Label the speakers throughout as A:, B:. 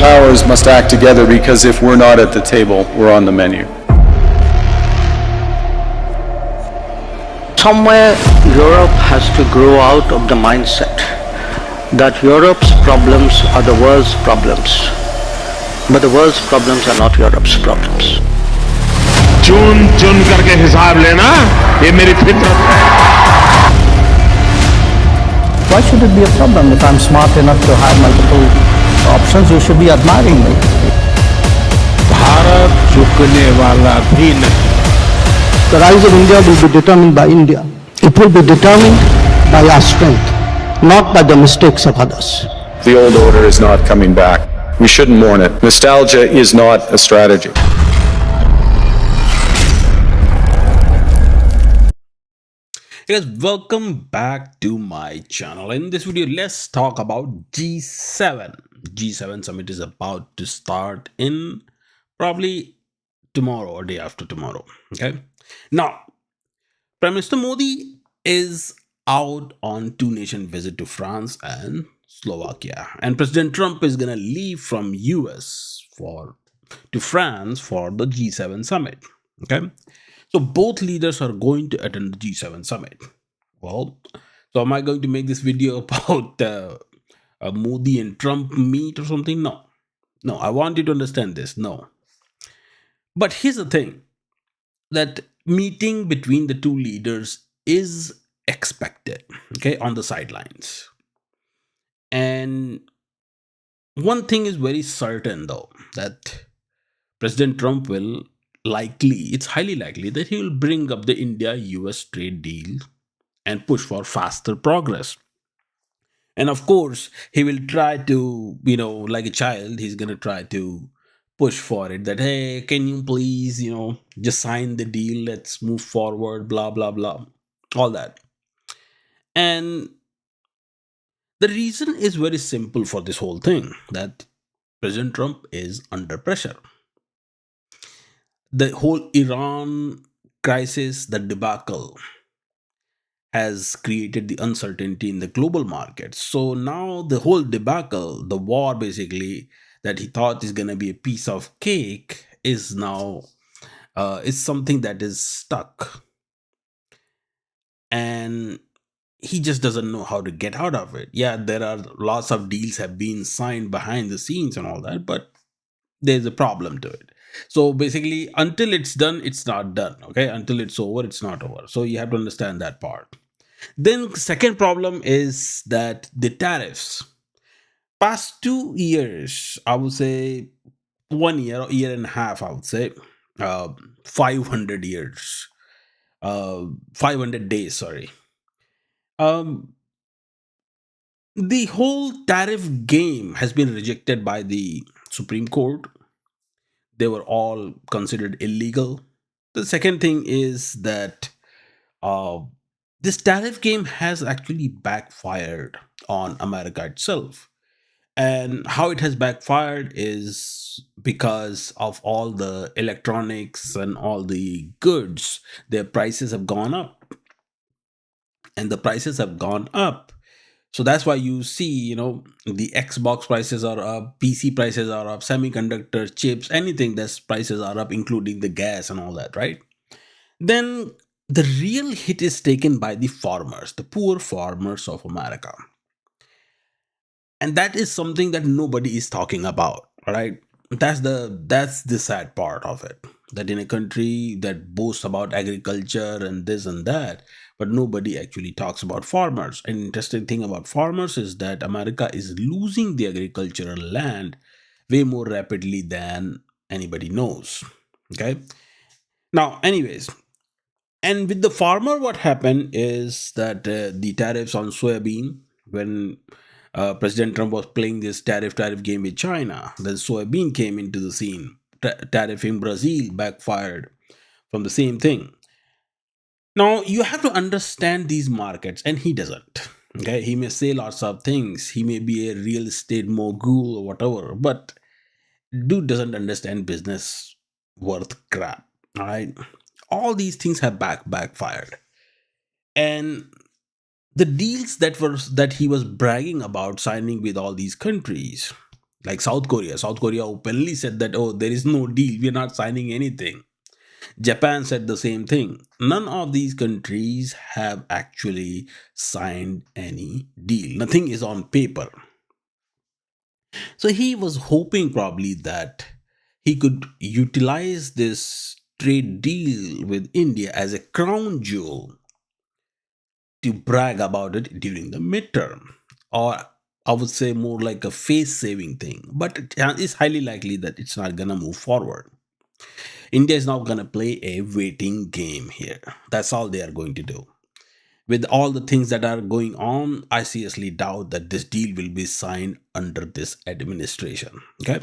A: powers must act together, because if we're not at the table, we're on the menu.
B: Somewhere Europe has to grow out of the mindset that Europe's problems are the world's problems, but the world's problems are not Europe's problems.
C: चुन चुन करके हिसाब लेना ये मेरी फितरत है.
D: Why should it be a problem if I'm smart enough to have multiple options? You should be admiring me.
C: Bharat झुकने वाला भी नहीं.
D: The rise of India will be determined by India. It will be determined by our strength, not by the mistakes of others.
A: The old order is not coming back. We shouldn't mourn it. Nostalgia is not a strategy.
E: Hey guys, welcome back to my channel. In this video, let's talk about G7. G7 summit is about to start in probably tomorrow or day after tomorrow. Okay. Now, Prime Minister Modi is out on two-nation visit to France and Slovakia, and President Trump is gonna leave from US to France for the G7 summit. Okay. So both leaders are going to attend the G7 summit. Well, so am I going to make this video about Modi and Trump meet or something? No. I want you to understand this. No. But here's the thing, that meeting between the two leaders is expected, okay, on the sidelines. And one thing is very certain, though, that President Trump will it's highly likely that he will bring up the India-US trade deal and push for faster progress. And of course, he will try to, like a child, he's going to try to push for it that, hey, can you please, just sign the deal, let's move forward, blah, blah, blah, all that. And the reason is very simple for this whole thing, that President Trump is under pressure. The whole Iran crisis, the debacle, has created the uncertainty in the global markets. So now the whole debacle, the war basically, that he thought is going to be a piece of cake, is now is something that is stuck. And he just doesn't know how to get out of it. Yeah, there are lots of deals have been signed behind the scenes and all that, but there's a problem to it. So basically, until it's done, it's not done. Okay, until it's over, it's not over. So you have to understand that part. Then second problem is that the tariffs. Past 2 years, I would say 1 year or year and a half, I would say 500 years, 500 days, sorry. The whole tariff game has been rejected by the Supreme Court. They were all considered illegal. The second thing is that this tariff game has actually backfired on America itself. And how it has backfired is because of all the electronics and all the goods, their prices have gone up. And the prices have gone up. So that's why you see, the Xbox prices are up, PC prices are up, semiconductor chips, anything that's prices are up, including the gas and all that, right? Then the real hit is taken by the farmers, the poor farmers of America. And that is something that nobody is talking about, right? That's the sad part of it. That in a country that boasts about agriculture and this and that, but nobody actually talks about farmers. An interesting thing about farmers is that America is losing the agricultural land way more rapidly than anybody knows. Okay. Now, anyways, and with the farmer, what happened is that the tariffs on soybean, when President Trump was playing this tariff game with China, the soybean came into the scene. Tariff in Brazil backfired from the same thing. Now, you have to understand these markets, and he doesn't. Okay, he may say lots of things. He may be a real estate mogul or whatever, but dude doesn't understand business worth crap. All right, all these things have backfired, and the deals that he was bragging about signing with all these countries, Like South Korea openly said that, oh, there is no deal, we're not signing anything. Japan said the same thing. None of these countries have actually signed any deal. Nothing is on paper. So he was hoping probably that he could utilize this trade deal with India as a crown jewel to brag about it during the midterm. Or I would say more like a face saving thing. But it's highly likely that it's not going to move forward. India is now going to play a waiting game here. That's all they are going to do. With all the things that are going on, I seriously doubt that this deal will be signed under this administration. Okay.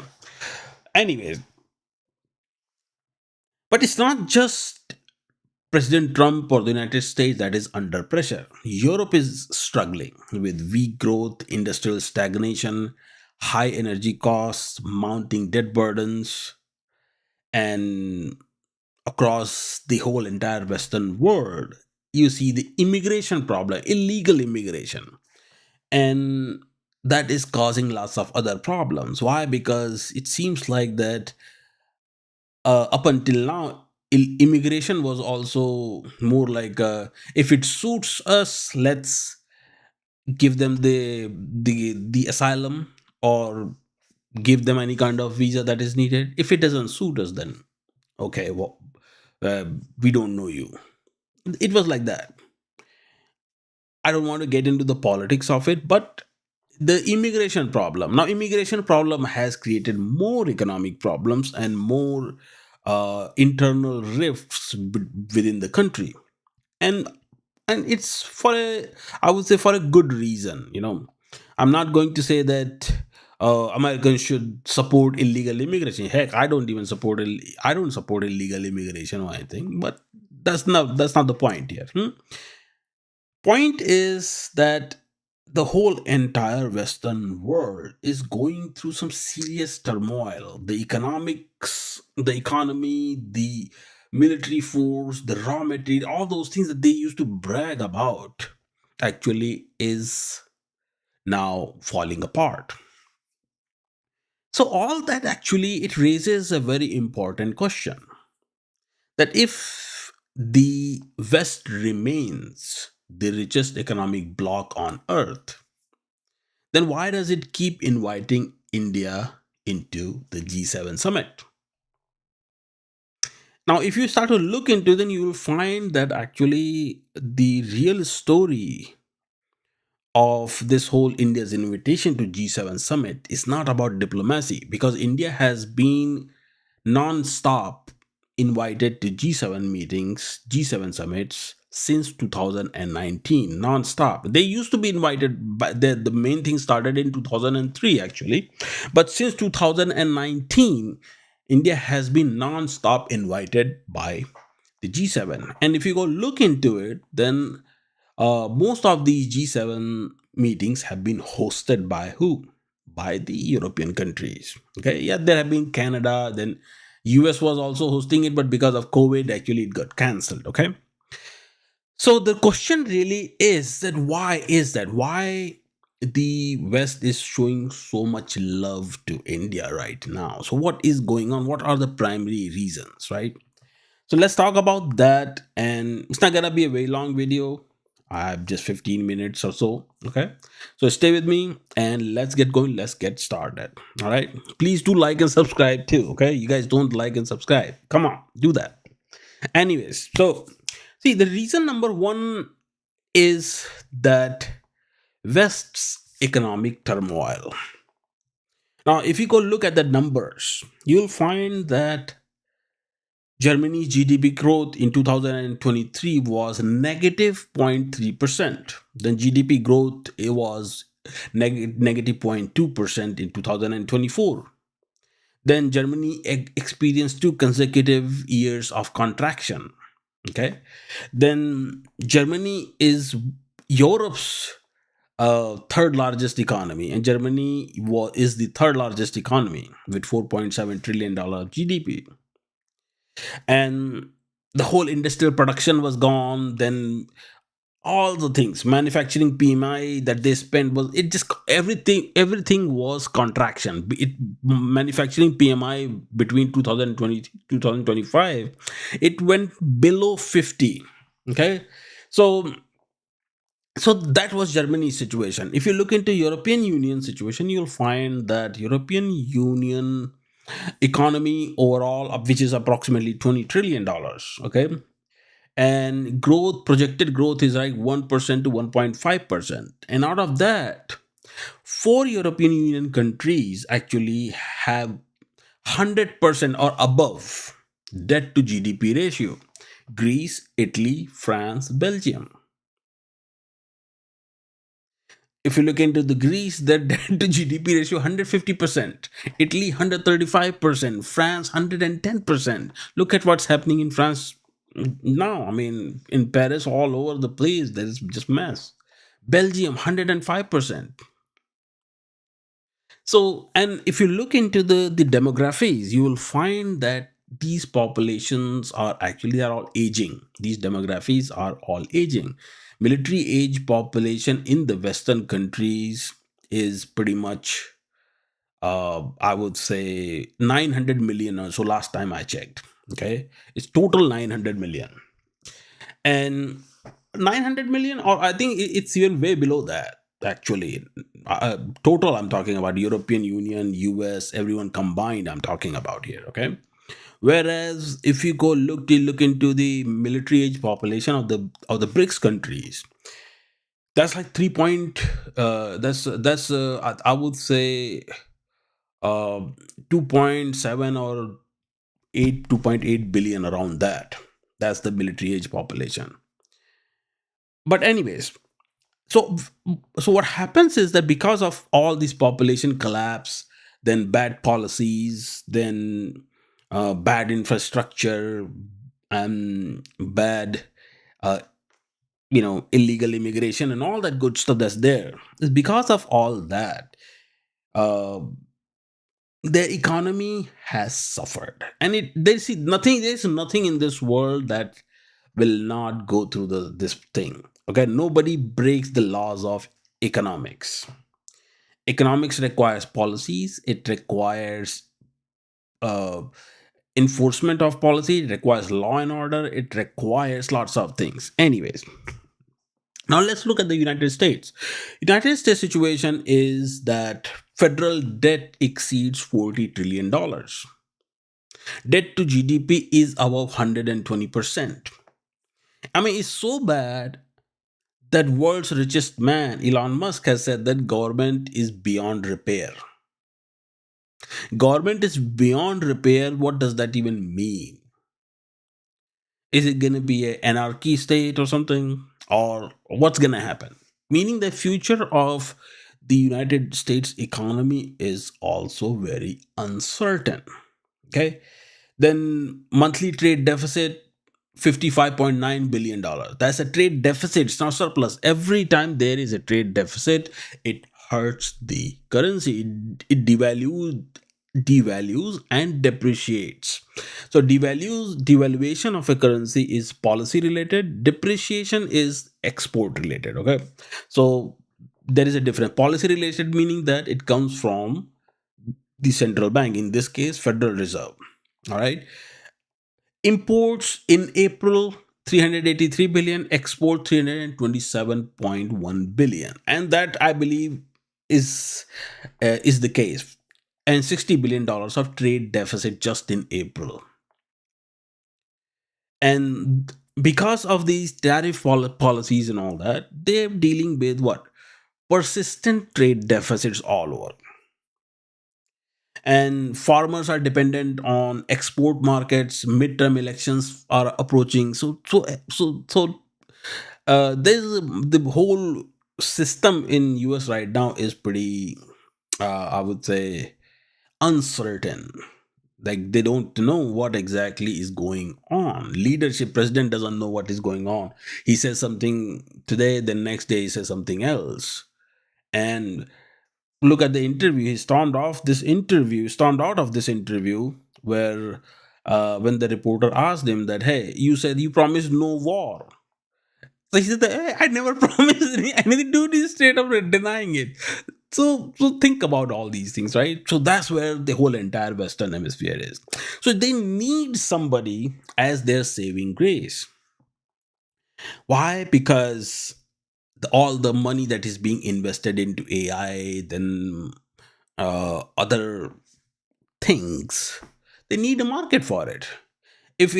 E: Anyways, but it's not just President Trump or the United States that is under pressure. Europe is struggling with weak growth, industrial stagnation, high energy costs, mounting debt burdens, and across the whole entire Western world, you see the immigration problem, illegal immigration, and that is causing lots of other problems. Why? Because it seems like that up until now, immigration was also more like if it suits us, let's give them the asylum or give them any kind of visa that is needed. If it doesn't suit us, then okay, well, we don't know you. It was like that. I don't want to get into the politics of it, but the immigration problem, now immigration problem has created more economic problems and more internal rifts within the country. And and it's for a, I would say, for a good reason. I'm not going to say that Americans should support illegal immigration. Heck, I don't support illegal immigration or anything, but that's not the point here. Point is that the whole entire Western world is going through some serious turmoil. The economics, the economy, the military force, the raw material, all those things that they used to brag about actually is now falling apart. So all that actually, it raises a very important question, that if the West remains the richest economic bloc on earth, then why does it keep inviting India into the G7 summit? Now, if you start to look into, then you will find that actually the real story of this whole India's invitation to G7 summit is not about diplomacy, because India has been non-stop invited to G7 meetings, G7 summits since 2019, non-stop. They used to be invited, but the main thing started in 2003 actually. But since 2019, India has been non-stop invited by the G7. And if you go look into it, then most of these G7 meetings have been hosted by who? By the European countries. Okay, yeah, there have been Canada, then US was also hosting it, but because of COVID, actually it got cancelled. Okay, so the question really is that why is that? Why the West is showing so much love to India right now? So what is going on? What are the primary reasons, right? So let's talk about that. And it's not gonna be a very long video. I have just 15 minutes or so. Okay. So stay with me and let's get going. Let's get started. All right. Please do like and subscribe too. Okay. You guys don't like and subscribe. Come on, do that. Anyways, so see, the reason number one is that West's economic turmoil. Now, if you go look at the numbers, you'll find that Germany's GDP growth in 2023 was negative 0.3%. Then GDP growth, it was negative 0.2% in 2024. Then Germany experienced two consecutive years of contraction. Okay. Then Germany is Europe's third largest economy, and Germany is the third largest economy with $4.7 trillion of GDP. And the whole industrial production was gone. Then all the things, manufacturing PMI that they spent was, it just, everything was contraction. Manufacturing PMI between 2020 2025, it went below 50. Okay, so that was Germany's situation. If you look into European Union situation, you'll find that European Union economy overall, which is approximately $20 trillion. Okay, and projected growth is like 1% to 1.5%, and out of that, four European Union countries actually have 100% or above debt to GDP ratio: Greece, Italy, France, Belgium. If you look into the Greece, their debt to GDP ratio 150%, Italy 135%, France 110%. Look at what's happening in France now. I mean, in Paris, all over the place, there's just mess. Belgium 105%. So, and if you look into the demographies, you will find that these populations are actually, are all aging. These demographies are all aging. Military age population in the Western countries is pretty much, I would say, 900 million or so last time I checked. Okay, it's total 900 million, and 900 million, or I think it's even way below that actually. Total, I'm talking about European Union, US, everyone combined, I'm talking about here. Okay, whereas if you go look into the military age population of the BRICS countries, that's like 3 point, that's I would say, uh 2.7 or 8, 2.8 billion, around that. That's the military age population. But anyways, so what happens is that because of all this population collapse, then bad policies, then bad infrastructure, and bad, uh, illegal immigration and all that good stuff that's there, is because of all that, uh, the economy has suffered. And there's nothing in this world that will not go through this thing. Okay, nobody breaks the laws of economics. Economics requires policies, it requires uh, enforcement of policy, it requires law and order, it requires lots of things. Anyways, now let's look at the United States. United States situation is that federal debt exceeds $40 trillion. Debt to GDP is above 120%. I mean, it's so bad that world's richest man, Elon Musk, has said that government is beyond repair. Government is beyond repair. What does that even mean? Is it going to be an anarchy state or something? Or what's going to happen? Meaning the future of the United States economy is also very uncertain. Okay. Then monthly trade deficit, $55.9 billion. That's a trade deficit. It's not surplus. Every time there is a trade deficit, it hurts the currency. It devalues and depreciates. So devaluation of a currency is policy related. Depreciation is export related. Okay, so there is a difference. Policy related meaning that it comes from the central bank, in this case, Federal Reserve. All right. Imports in April 383 billion, export 327.1 billion, and that I believe is the case. And $60 billion of trade deficit just in April. And because of these tariff policies and all that, they're dealing with what? Persistent trade deficits all over. And farmers are dependent on export markets, midterm elections are approaching. There's the whole system in US right now is pretty, I would say, uncertain. Like they don't know what exactly is going on. Leadership, president doesn't know what is going on. He says something today, the next day he says something else. And look at the interview. He stormed out of this interview, where when the reporter asked him that, hey, you said you promised no war. So he said, that, "Hey, I never promised anything." Dude is straight up denying it. So think about all these things, right? So that's where the whole entire Western Hemisphere is. So they need somebody as their saving grace. Why? Because all the money that is being invested into AI, then other things, they need a market for it. If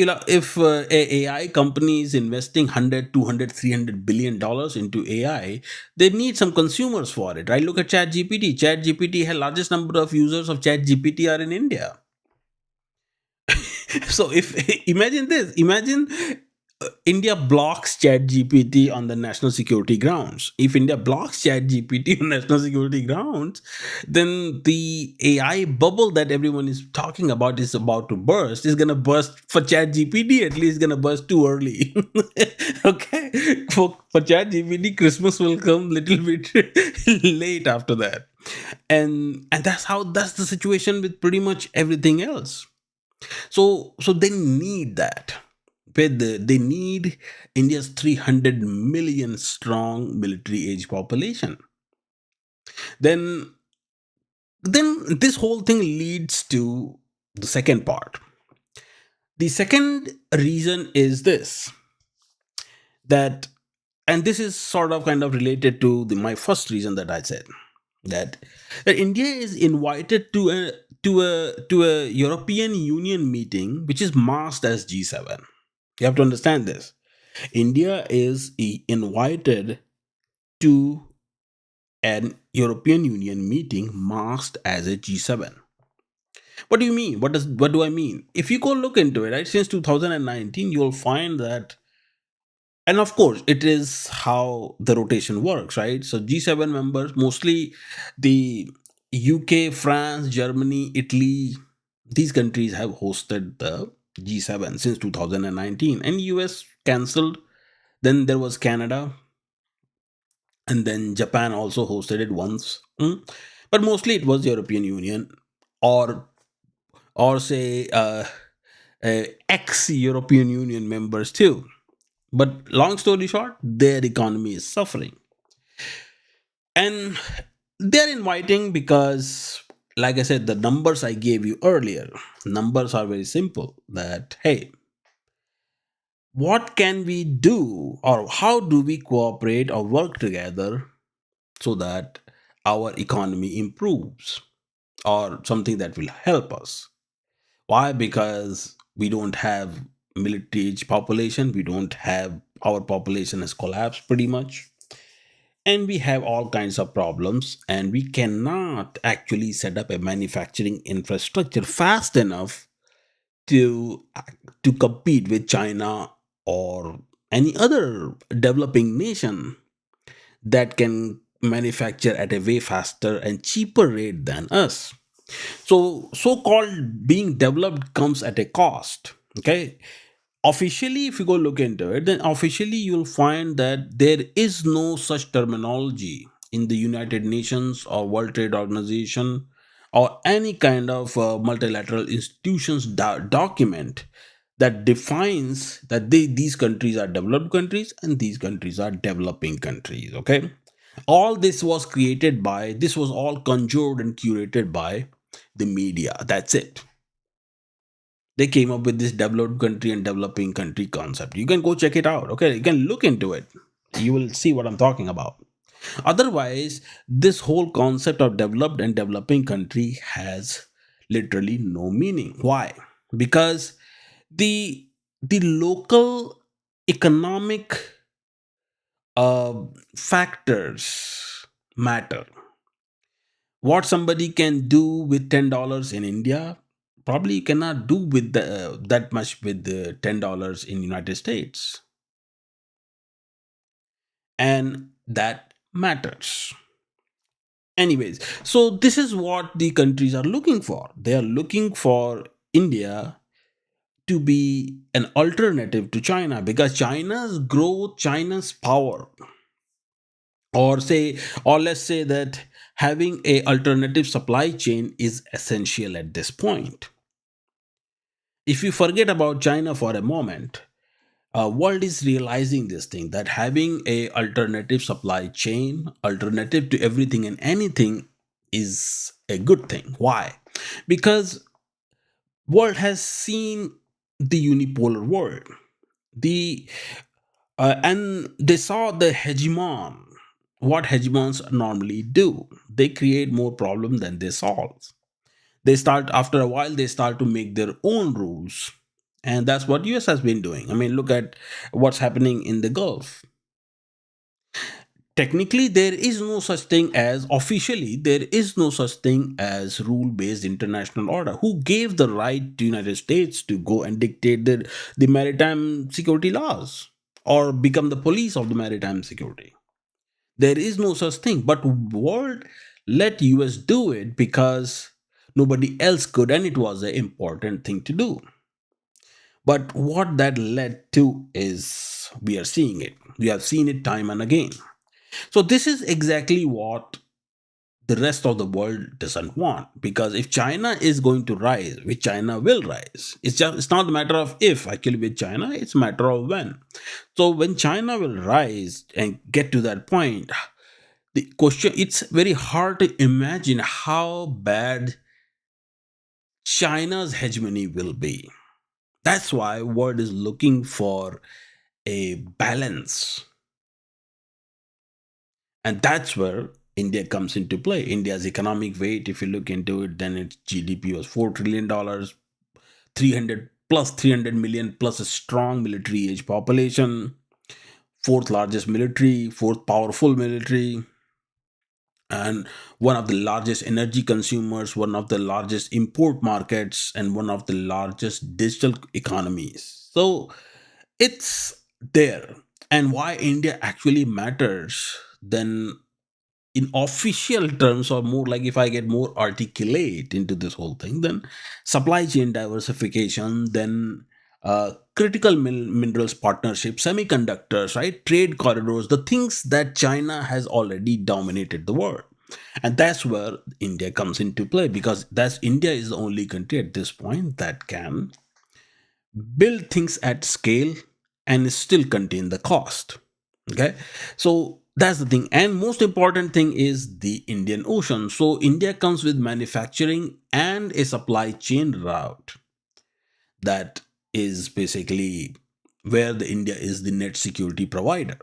E: a AI company is investing 100, 200, 300 billion dollars into AI, they need some consumers for it, right? Look at ChatGPT has largest number of users of ChatGPT are in India. So if imagine this, imagine India blocks ChatGPT on the national security grounds. If India blocks ChatGPT on national security grounds, then the AI bubble that everyone is talking about is about to burst. Is gonna burst for ChatGPT. At least gonna burst too early. Okay, for ChatGPT, Christmas will come little bit late after that, and that's the situation with pretty much everything else. So they need that. They need India's 300 million strong military age population. Then then this whole thing leads to the second part. The second reason is this, that, and this is sort of kind of related to my first reason that I said, that that India is invited to a European Union meeting which is masked as G7. You have to understand this. India is invited to an European Union meeting masked as a G7. What do you mean? What do I mean? If you go look into it, right, since 2019, you'll find that, and of course, it is how the rotation works, right? So G7 members, mostly the UK, France, Germany, Italy, these countries have hosted the G7 since 2019, and US cancelled. Then there was Canada, and then Japan also hosted it once. But mostly it was European Union, or say ex European Union members too. But long story short, their economy is suffering, and they're inviting because, like I said, the numbers I gave you earlier, numbers are very simple. That, hey, what can we do, or how do we cooperate or work together so that our economy improves, or something that will help us? Why? Because we don't have military age population, we don't have, our population has collapsed pretty much, and we have all kinds of problems, and we cannot actually set up a manufacturing infrastructure fast enough to to compete with China or any other developing nation that can manufacture at a way faster and cheaper rate than us. So so-called being developed comes at a cost. Okay, officially, if you go look into it, then officially you'll find that there is no such terminology in the United Nations or World Trade Organization or any kind of multilateral institutions document that defines that these countries are developed countries and these countries are developing countries. Okay, all this was created by, this was all conjured and curated by the media. That's it. They came up with this developed country and developing country concept. You can go check it out. Okay, you can look into it. You will see what I'm talking about. Otherwise, this whole concept of developed and developing country has literally no meaning. Why? Because the local economic factors matter. What somebody can do with $10 in India, probably you cannot do with that much with the $10 in United States, and that matters. Anyways, so this is what the countries are looking for. They are looking for India to be an alternative to China, because China's growth, China's power, or say, or let's say that having a alternative supply chain is essential at this point. If you forget about China for a moment, world is realizing this thing, that having a alternative supply chain, alternative to everything and anything, is a good thing. Why? Because world has seen the unipolar world, the and they saw the hegemon. What hegemons normally do, they create more problem than they solve. They start, after a while they start to make their own rules, and that's what US has been doing. I mean, look at what's happening in the Gulf. Technically, there is no such thing as, officially there is no such thing as rule based international order. Who gave the right to United States to go and dictate the maritime security laws, or become the police of the maritime security? There is no such thing, but world let US do it because nobody else could, and it was an important thing to do. But what that led to is, we are seeing it. We have seen it time and again. So this is exactly what the rest of the world doesn't want, because if China is going to rise, which China will rise, it's not a matter of if actually with China, it's a matter of when. So when China will rise and get to that point, the question, it's very hard to imagine how bad China's hegemony will be. That's why world is looking for a balance, and that's where India comes into play. India's economic weight, if you look into it, then its GDP was $4 trillion, 300 plus 300 million plus a strong military age population, fourth largest military, fourth powerful military, and one of the largest energy consumers, one of the largest import markets, and one of the largest digital economies. So it's there. And why India actually matters, then in official terms, or more like if I get more articulate into this whole thing, then supply chain diversification, then critical minerals partnership, semiconductors, right, trade corridors, the things that China has already dominated the world. And that's where India comes into play, because that's, India is the only country at this point that can build things at scale and still contain the cost. Okay, so that's the thing. And most important thing is the Indian Ocean. So India comes with manufacturing and a supply chain route, that is basically where the India is the net security provider.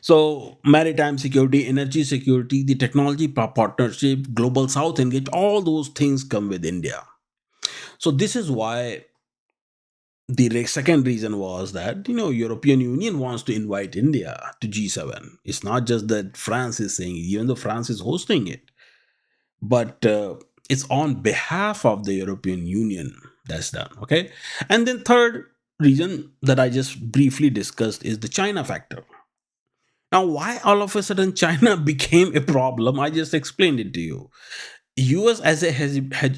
E: So maritime security, energy security, the technology partnership, global south engage, all those things come with India. So this is why the second reason was that, European Union wants to invite India to G7. It's not just that France is saying it, even though France is hosting it, but it's on behalf of the European Union that's done. Okay, and then third reason that I just briefly discussed is the China factor. Now, why all of a sudden China became a problem? I just explained it to you. US as a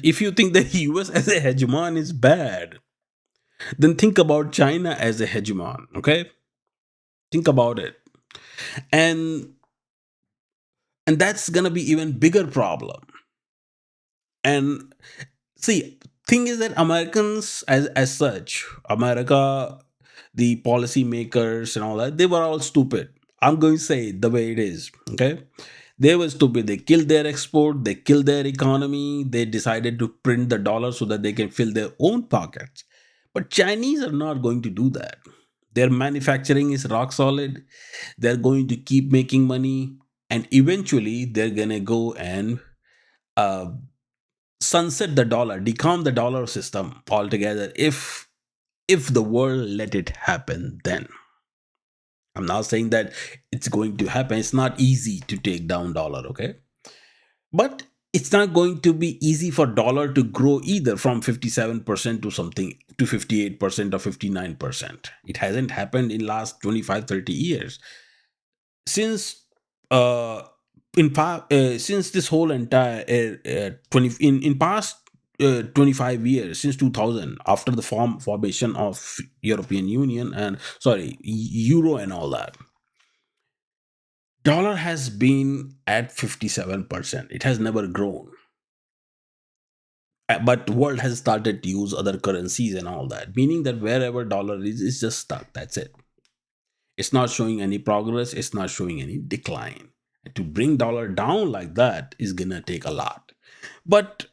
E: if you think that US as a hegemon is bad, then think about China as a hegemon. Okay, think about it, and that's gonna be even bigger problem. And see, thing is that Americans, as such, America, the policymakers and all that, they were all stupid. I'm going to say it the way it is. Okay, they were stupid. They killed their export. They killed their economy. They decided to print the dollar so that they can fill their own pockets. But Chinese are not going to do that. Their manufacturing is rock solid. They're going to keep making money, and eventually they're gonna go and uh, sunset the dollar, decom the dollar system altogether. If the world let it happen, then I'm not saying that it's going to happen. It's not easy to take down dollar. Okay, but it's not going to be easy for dollar to grow either, from 57% to something to 58% or 59%. It hasn't happened in last 25-30 years. Since since this whole entire 20 in past 25 years, since 2000, after the formation of European Union, and sorry, euro and all that, dollar has been at 57%. It has never grown. But world has started to use other currencies and all that, meaning that wherever dollar is, it's just stuck. That's it. It's not showing any progress. It's not showing any decline. And to bring dollar down like that is gonna take a lot. But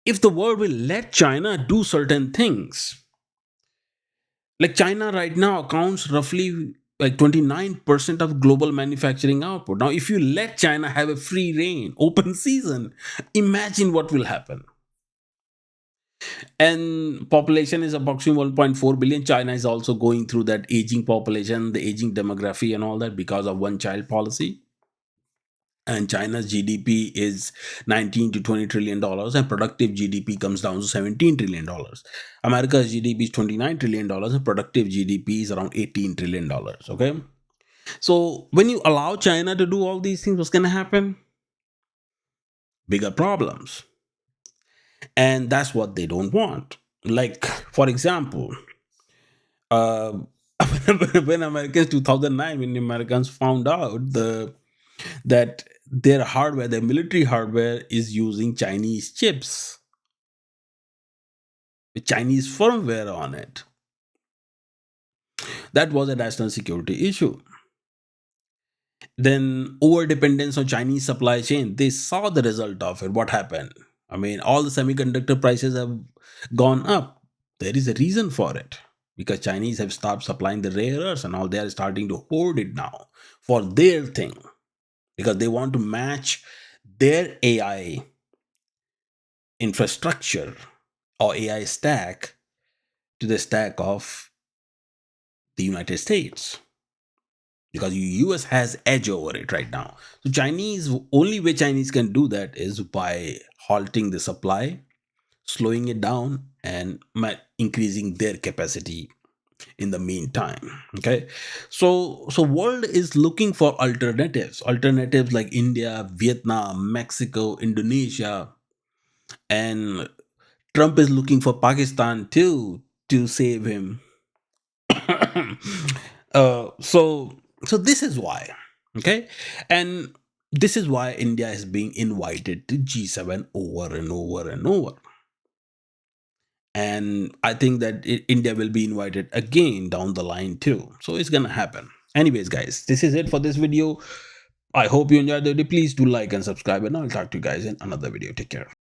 E: if the world will let China do certain things, like China right now accounts roughly like 29% of global manufacturing output. Now, if you let China have a free reign, open season, imagine what will happen. And population is approximately 1.4 billion. China is also going through that aging population, the aging demography, and all that because of one child policy. And China's GDP is 19 to 20 trillion dollars, and productive GDP comes down to 17 trillion dollars. America's GDP is 29 trillion dollars, and productive GDP is around 18 trillion dollars. Okay, so when you allow China to do all these things, what's going to happen? Bigger problems, and that's what they don't want. Like, for example, uh, when Americans 2009, when Americans found out that their hardware, their military hardware, is using Chinese chips with Chinese firmware on it, that was a national security issue. Then over dependence on Chinese supply chain, they saw the result of it. What happened? I mean, all the semiconductor prices have gone up. There is a reason for it, because Chinese have stopped supplying the rare earths and all. They are starting to hoard it now for their thing, because they want to match their AI infrastructure or AI stack to the stack of the United States, because US has edge over it right now. So Chinese, only way Chinese can do that is by halting the supply, slowing it down, and increasing their capacity in the meantime. Okay, so world is looking for alternatives like India, Vietnam, Mexico, Indonesia, and Trump is looking for Pakistan too to save him. So this is why, okay, and this is why India is being invited to G7 over and over and over. And I think that India will be invited again down the line too. So it's gonna happen. Anyways, guys, this is it for this video. I hope you enjoyed the video. Please do like and subscribe, and I'll talk to you guys in another video. Take care.